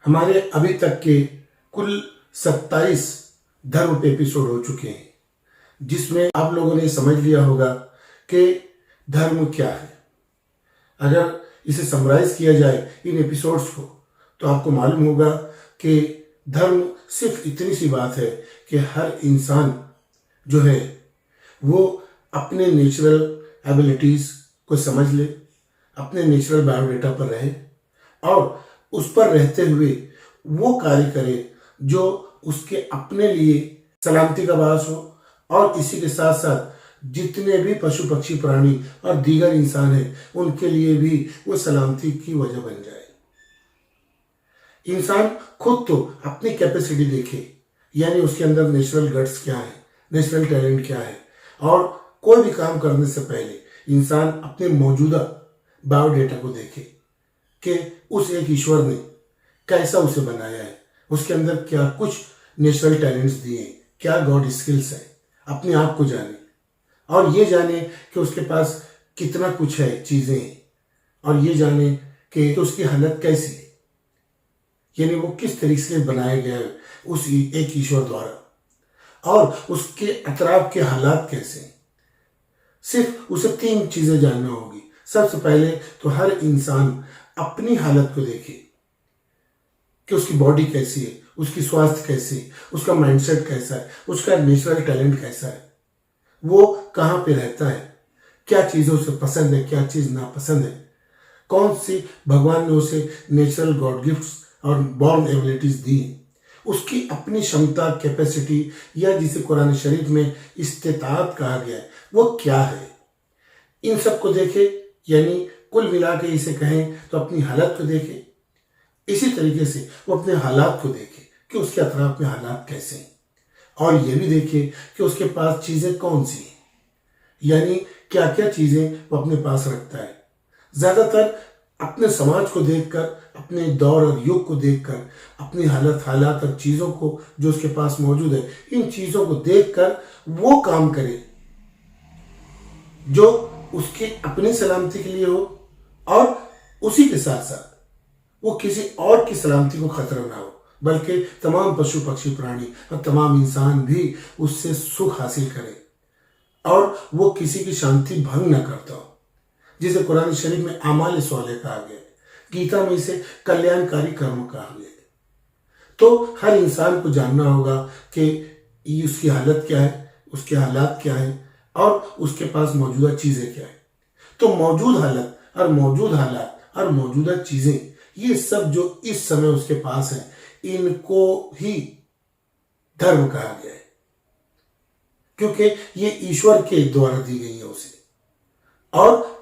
हमारे अभी तक के कुल 27 धर्म पे एपिसोड हो चुके हैं, जिसमें आप लोगों ने समझ लिया होगा कि धर्म क्या है। अगर इसे समराइज किया जाए इन एपिसोड्स को, तो आपको मालूम होगा कि धर्म सिर्फ इतनी सी बात है कि हर इंसान जो है वो अपने नेचुरल एबिलिटीज को समझ ले, अपने नेचुरल बायोडेटा पर रहे और उस पर रहते हुए वो कार्य करे जो उसके अपने लिए सलामती का बायस हो, और इसी के साथ साथ जितने भी पशु पक्षी प्राणी और दीगर इंसान हैं उनके लिए भी वो सलामती की वजह बन जाए। इंसान खुद तो अपनी कैपेसिटी देखे, यानी उसके अंदर नेचुरल गट्स क्या है, नेचुरल टैलेंट क्या है, और कोई भी काम करने से पहले इंसान अपने मौजूदा बायोडेटा को देखे कि उस एक ईश्वर ने कैसा उसे बनाया है, उसके अंदर क्या कुछ नेचुरल टैलेंट्स दिए, क्या गॉड स्किल्स है, अपने आप को जाने और ये जाने कि उसके पास कितना कुछ है चीजें, और ये जाने कि तो उसकी हालत कैसी है, यानी वो किस तरीके से बनाया गया है उस एक ईश्वर द्वारा, और उसके अतराफ के हालात कैसे हैं। सिर्फ उसे 3 चीजें जानना होगी। सबसे पहले तो हर इंसान अपनी हालत को देखे कि उसकी बॉडी कैसी है, उसकी स्वास्थ्य कैसी है, उसका माइंडसेट कैसा है, उसका नेचुरल टैलेंट कैसा है, वो कहाँ पे रहता है, क्या चीज़ें उसे पसंद है, क्या चीज़ नापसंद है, कौन सी भगवान ने उसे नेचुरल गॉड गिफ्ट्स और बॉर्न एबिलिटीज दी, उसकी अपनी क्षमता कैपेसिटी या जिसे कुरान शरीफ में इस्तेताअत कहा गया है वो क्या है। इन सब को देखे, यानी कुल मिला के इसे कहें तो अपनी हालत को देखे। इसी तरीके से वो अपने हालात को देखे कि उसके अतराफ में हालात कैसे हैं, और ये भी देखे कि उसके पास चीज़ें कौन सी हैं, यानी क्या क्या चीज़ें वो अपने पास रखता है। ज़्यादातर अपने समाज को देखकर, अपने दौर और युग को देखकर, अपनी हालात और चीज़ों को जो उसके पास मौजूद है, इन चीज़ों को देखकर वो काम करे जो उसके अपनी सलामती के लिए हो, और उसी के साथ साथ वो किसी और की सलामती को खतरा ना हो, बल्कि तमाम पशु पक्षी प्राणी और तमाम इंसान भी उससे सुख हासिल करें, और वो किसी की शांति भंग न करता हो, जिसे कुरान शरीफ में आमाल सौले कहा गया है, गीता में इसे कल्याणकारी कर्म कहा गया है। तो हर इंसान को जानना होगा कि उसकी हालत क्या है, उसके हालात क्या है, और उसके पास मौजूदा चीज़ें क्या है। तो मौजूद हालत और मौजूद हालात और मौजूदा चीज़ें, ये सब जो इस समय उसके पास है, इनको ही धर्म कहा गया है, क्योंकि ये ईश्वर के द्वारा दी गई है उसे, और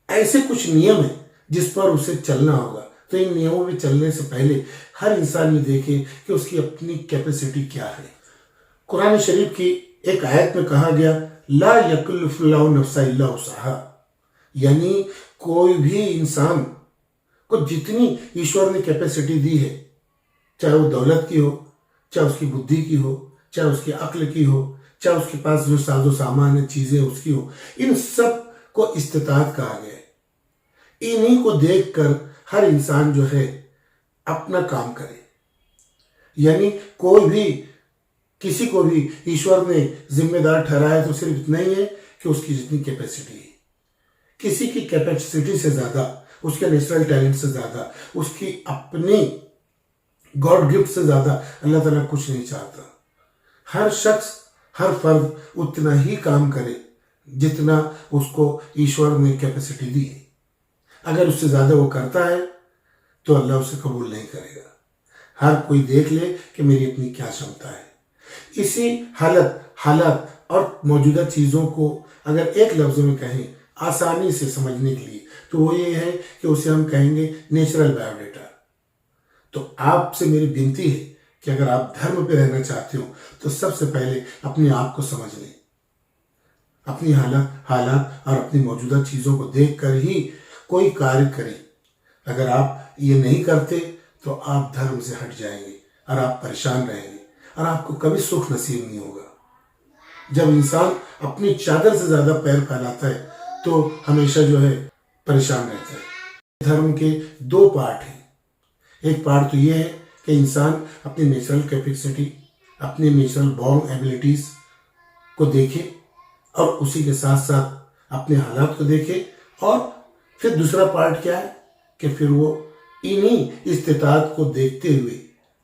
ऐसे कुछ नियम है जिस पर उसे चलना होगा। तो इन नियमों में चलने से पहले हर इंसान ये देखे कि उसकी अपनी कैपेसिटी क्या है। कुरान शरीफ की एक आयत में कहा गया, ला यकुल्लिफुल्लाहु नफ्सन इल्ला वुसअहा, यानी कोई भी इंसान को जितनी ईश्वर ने कैपेसिटी दी है, चाहे वो दौलत की हो, चाहे उसकी बुद्धि की हो, चाहे उसकी अक्ल की हो, चाहे उसके पास जो साजो सामान है चीजें उसकी हो, इन सब को इस्तिताअत कहा गया है। इन्हीं को देखकर हर इंसान जो है अपना काम करे, यानी कोई भी किसी को भी ईश्वर ने जिम्मेदार ठहराया तो सिर्फ इतना ही है कि उसकी जितनी कैपेसिटी है, किसी की कैपेसिटी से ज्यादा, उसके नेचुरल टैलेंट से ज्यादा, उसकी अपनी गॉड गिफ्ट से ज्यादा अल्लाह ताला कुछ नहीं चाहता। हर शख्स, हर फर्द उतना ही काम करे जितना उसको ईश्वर ने कैपेसिटी दी है। अगर उससे ज्यादा वो करता है तो अल्लाह उसे कबूल नहीं करेगा। हर कोई देख ले कि मेरी अपनी क्या क्षमता है। इसी हालात और मौजूदा चीज़ों को अगर एक लफ्ज़ में कहें आसानी से समझने के लिए, तो वो ये है कि उसे हम कहेंगे नेचुरल बायोडेटा। तो आपसे मेरी विनती है कि अगर आप धर्म पे रहना चाहते हो तो सबसे पहले अपने आप को समझ लें, अपनी हालात और अपनी मौजूदा चीज़ों को देखकर ही कोई कार्य करें। अगर आप ये नहीं करते तो आप धर्म से हट जाएंगे और आप परेशान रहेंगे और आपको कभी सुख नसीब नहीं होगा। जब इंसान अपनी चादर से ज्यादा पैर फैलाता है तो हमेशा जो है परेशान रहता है। धर्म के 2 पार्ट हैं। एक पार्ट तो ये है कि इंसान अपनी नेचुरल कैपेसिटी, अपनी नेचुरल बॉर्न एबिलिटीज को देखे और उसी के साथ साथ अपने हालात को देखे। और फिर दूसरा पार्ट क्या है कि फिर वो इन्हीं इस्तिताअत को देखते हुए,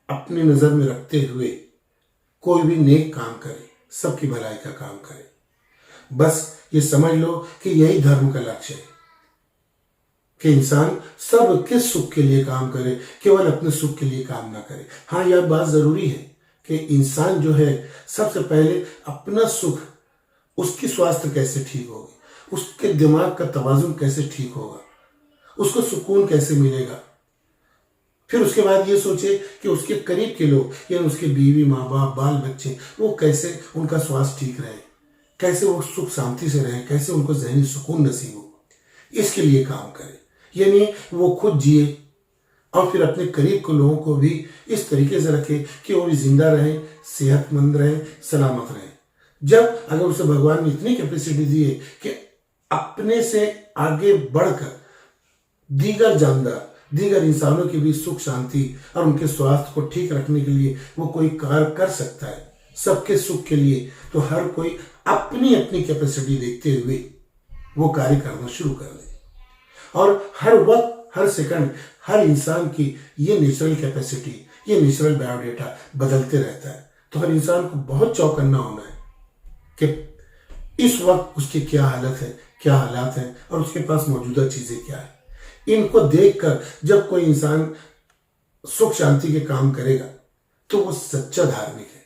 अपनी नजर में रखते हुए कोई भी नेक काम करे, सबकी भलाई का काम करे। बस ये समझ लो कि यही धर्म का लक्ष्य है कि इंसान सबके सुख के लिए काम करे, केवल अपने सुख के लिए काम ना करे। हाँ, यह बात जरूरी है कि इंसान जो है सबसे पहले अपना सुख, उसकी स्वास्थ्य कैसे ठीक होगी, उसके दिमाग का तवाजुन कैसे ठीक होगा, उसको सुकून कैसे मिलेगा, फिर उसके बाद ये सोचे कि उसके करीब के लोग यानी उसके बीवी, माँ बाप, बाल बच्चे, वो कैसे उनका स्वास्थ्य ठीक रहे, कैसे वो सुख शांति से रहे, कैसे उनको जहनी सुकून नसीब हो, इसके लिए काम करे। यानी वो खुद जिए और फिर अपने करीब के लोगों को भी इस तरीके से रखे कि वो भी जिंदा रहें, सेहतमंद रहें, सलामत रहें। जब अगर उसे भगवान ने इतनी कैपेसिटी दी है कि अपने से आगे बढ़कर दीगर जानदार, दीगर इंसानों की भी सुख शांति और उनके स्वास्थ्य को ठीक रखने के लिए वो कोई कार्य कर सकता है, सबके सुख के लिए, तो हर कोई अपनी अपनी कैपेसिटी देखते हुए वो कार्य करना शुरू कर दे। और हर वक्त, हर सेकंड, हर इंसान की ये नेचुरल कैपेसिटी, ये नेचुरल बायोडेटा बदलते रहता है। तो हर इंसान को बहुत चौकन्ना होना है कि इस वक्त उसकी क्या हालत है, क्या हालात हैं और उसके पास मौजूदा चीजें क्या है। इनको देखकर जब कोई इंसान सुख शांति के काम करेगा तो वो सच्चा धार्मिक है।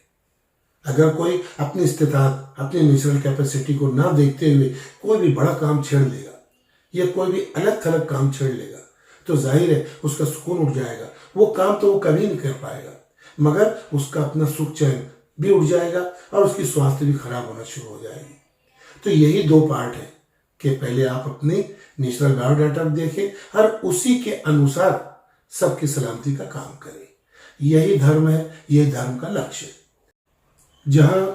अगर कोई अपनी इस्तिताअत, अपनी नेचुरल कैपेसिटी को ना देखते हुए कोई भी बड़ा काम छेड़ लेगा या कोई भी अलग थलग काम छेड़ लेगा तो जाहिर है उसका सुकून उड़ जाएगा। वो काम तो वो कभी नहीं कर पाएगा, मगर उसका अपना सुख चैन भी उड़ जाएगा और उसकी स्वास्थ्य भी खराब होना शुरू हो जाएगी। तो यही दो पार्ट है कि पहले आप अपने नेचुरल बायोडाटा देखें और उसी के अनुसार सबकी सलामती का काम करें। यही धर्म है, यही धर्म का लक्ष्य है। जहां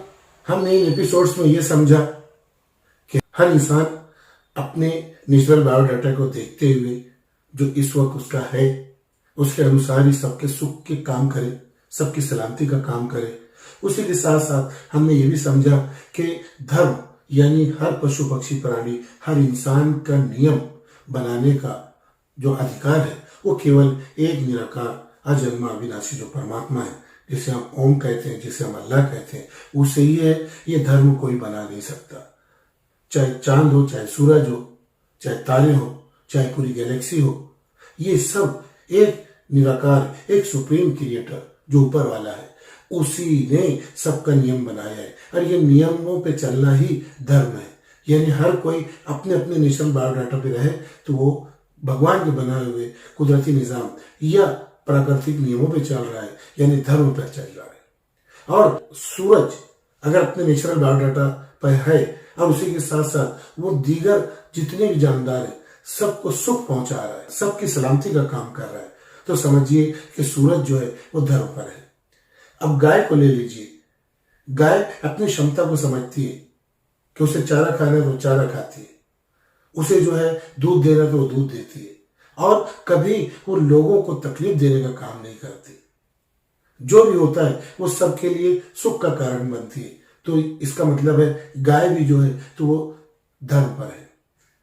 हमने इन एपिसोड्स में यह समझा कि हर इंसान अपने नेचुरल बायोडाटा को देखते हुए जो इस वक्त उसका है उसके अनुसार ही सबके सुख के काम करे, सबकी सलामती का काम करे। उसी के साथ साथ हमने ये भी समझा कि धर्म यानी हर पशु पक्षी प्राणी, हर इंसान का नियम बनाने का जो अधिकार है वो केवल एक निराकार अजन्मा अविनाशी जो परमात्मा है, जिसे हम ओम कहते हैं, जिसे हम अल्लाह कहते हैं, उसे ही है। ये धर्म कोई बना नहीं सकता। चाहे चांद हो, चाहे सूरज हो, चाहे तारे हो, चाहे पूरी गैलेक्सी हो, ये सब एक निराकार, एक सुप्रीम क्रिएटर जो ऊपर वाला है, उसी ने सबका नियम बनाया है। और ये नियमों पे चलना ही धर्म है। यानी हर कोई अपने अपने नेचुरल बायोडाटा पे रहे तो वो भगवान के बनाए हुए कुदरती निजाम या प्राकृतिक नियमों पे चल रहा है, यानी धर्म पर चल रहा है। और सूरज अगर अपने नेचुरल बायोडाटा पर है और उसी के साथ साथ वो दीगर जितने भी जानदार है सबको सुख पहुंचा रहा है, सबकी सलामती का काम कर रहा है, तो समझिए कि सूरज जो है वो धर्म पर है। अब गाय को ले लीजिए। गाय अपनी क्षमता को समझती है कि उसे चारा खाना है तो चारा खाती है, उसे जो है दूध देना है तो वो दूध देती है, और कभी वो लोगों को तकलीफ देने का काम नहीं करती। जो भी होता है वो सबके लिए सुख का कारण बनती है। तो इसका मतलब है गाय भी जो है तो वो धर्म पर है,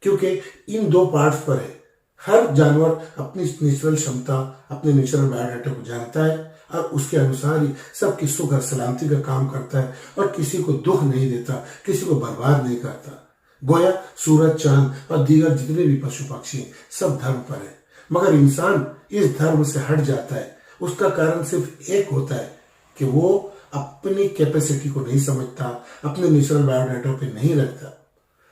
क्योंकि इन दो पार्ट्स पर है। हर जानवर अपनी नेचुरल क्षमता, अपने नेचुरल बायोडाटा को जानता है और उसके अनुसार ही सबकी सुख और सलामती का काम करता है और किसी को दुख नहीं देता, किसी को बर्बाद नहीं करता। गोया सूरज, चांद और दीगर जितने भी पशु पक्षी सब धर्म पर है, मगर इंसान इस धर्म से हट जाता है। उसका कारण सिर्फ एक होता है कि वो अपनी कैपेसिटी को नहीं समझता, अपने नेचुरल बायोडाटा पे नहीं रखता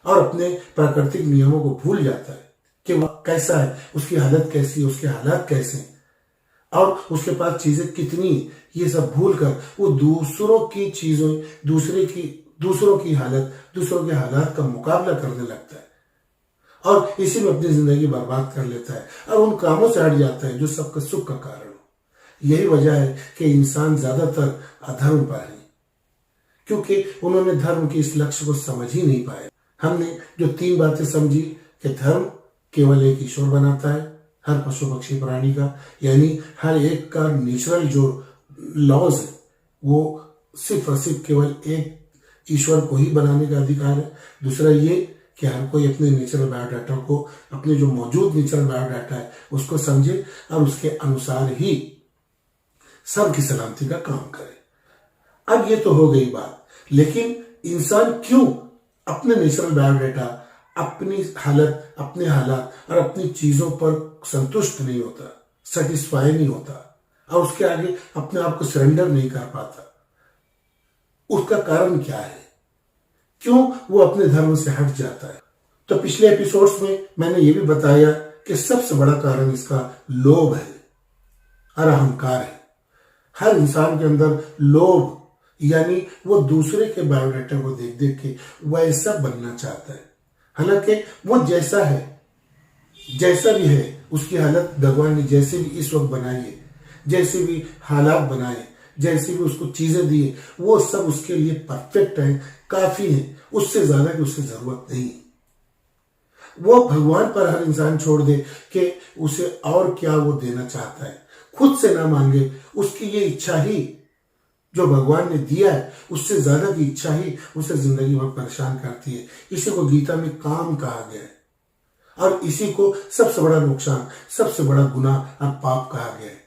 और अपने प्राकृतिक नियमों को भूल जाता है कि वह कैसा है, उसकी हालत कैसी है, उसके हालात कैसे हैं और उसके पास चीजें कितनी, ये सब भूल कर वो दूसरों की चीजों, दूसरों की हालत, दूसरों के हालात का मुकाबला करने लगता है और इसी में अपनी जिंदगी बर्बाद कर लेता है और उन कामों से हट जाता है जो सबका सुख का कारण हो। यही वजह है कि इंसान ज्यादातर अधर्म पर है, क्योंकि उन्होंने धर्म के इस लक्ष्य को समझ ही नहीं पाया। हमने जो 3 बातें समझी कि धर्म केवल एक ईश्वर बनाता है, हर पशु पक्षी प्राणी का, यानी हर एक का नेचुरल जो लॉज है वो सिर्फ और सिर्फ केवल एक ईश्वर को ही बनाने का अधिकार है। दूसरा ये कि हर कोई अपने नेचुरल बायोडाटा को, अपने जो मौजूद नेचुरल बायोडाटा है उसको समझे और उसके अनुसार ही सबकी सलामती का काम करे। अब ये तो हो गई बात, लेकिन इंसान क्यों अपने नेचुरल बायोडाटा, अपनी हालत, अपने हालात और अपनी चीजों पर संतुष्ट नहीं होता, सेटिस्फाई नहीं होता और उसके आगे अपने आप को सरेंडर नहीं कर पाता? उसका कारण क्या है? क्यों वो अपने धर्म से हट जाता है? तो पिछले एपिसोड्स में मैंने ये भी बताया कि सबसे बड़ा कारण इसका लोभ है और अहंकार है। हर इंसान के अंदर लोभ, यानी वो दूसरे के बायोडाटा को देख देख के वैसा बनना चाहता है, हालांकि वो जैसा है, जैसा भी है, उसकी हालत भगवान ने जैसे भी इस वक्त बनाई है, जैसे भी हालात बनाए, जैसे भी उसको चीजें दी है, वो सब उसके लिए परफेक्ट है, काफी है, उससे ज्यादा की उससे जरूरत नहीं। वो भगवान पर हर इंसान छोड़ दे कि उसे और क्या वो देना चाहता है, खुद से ना मांगे, उसकी ये इच्छा ही जो भगवान ने दिया है उससे ज्यादा की इच्छा ही उसे जिंदगी भर परेशान करती है। इसी को गीता में काम कहा गया है और इसी को सबसे बड़ा नुकसान, सबसे बड़ा गुनाह और पाप कहा गया है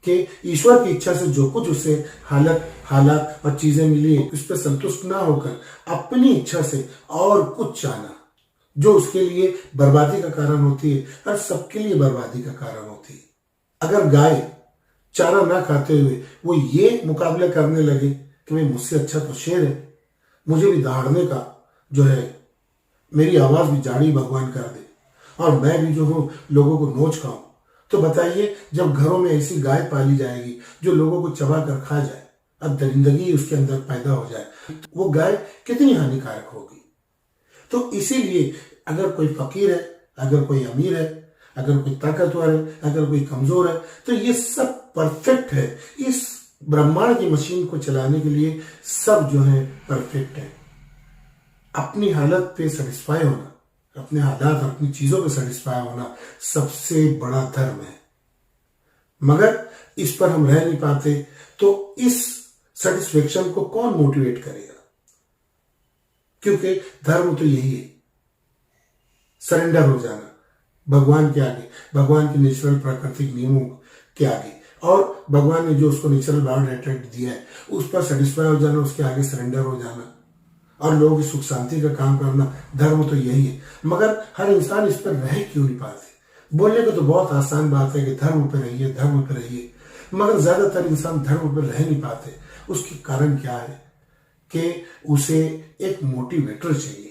कि ईश्वर की इच्छा से जो कुछ उसे हालात और चीजें मिली है उस पर संतुष्ट ना होकर अपनी इच्छा से और कुछ चाहना, जो उसके लिए बर्बादी का कारण होती है और सबके लिए बर्बादी का कारण होती है। अगर गाय चारा ना खाते हुए वो ये मुकाबला करने लगे कि भाई मुझसे अच्छा तो शेर है, मुझे भी दहाड़ने का जो है, मेरी आवाज भी जाड़ी भगवान कर दे और मैं भी जो हूं लोगों को नोच खाऊं, तो बताइए जब घरों में ऐसी गाय पाली जाएगी जो लोगों को चबा कर खा जाए और दरिंदगी उसके अंदर पैदा हो जाए, वो गाय कितनी हानिकारक होगी। तो इसीलिए अगर कोई फकीर है, अगर कोई अमीर है, अगर कोई ताकतवर है, अगर कोई कमजोर है, तो ये सब परफेक्ट है। इस ब्रह्मांड की मशीन को चलाने के लिए सब जो है परफेक्ट है। अपनी हालत पे सेटिस्फाई होना, अपने हालात, अपनी चीजों पे सेटिस्फाई होना सबसे बड़ा धर्म है। मगर इस पर हम रह नहीं पाते, तो इस सेटिस्फेक्शन को कौन मोटिवेट करेगा? क्योंकि धर्म तो यही है, सरेंडर हो जाना भगवान के आगे, भगवान के नेचुरल प्राकृतिक नियमों के आगे, और भगवान ने जो उसको नेचुरल बायोडाटा दिया है उस पर सेटिस्फाई हो जाना, उसके आगे सरेंडर हो जाना और लोगों की सुख शांति का काम करना। धर्म तो यही है। मगर हर इंसान इस पर रह क्यों नहीं पाते? बोलने को तो बहुत आसान बात है कि धर्म पर रहिए, धर्म पर रहिए, मगर ज्यादातर इंसान धर्म पर रह नहीं पाते। उसके कारण क्या है कि उसे एक मोटिवेटर चाहिए।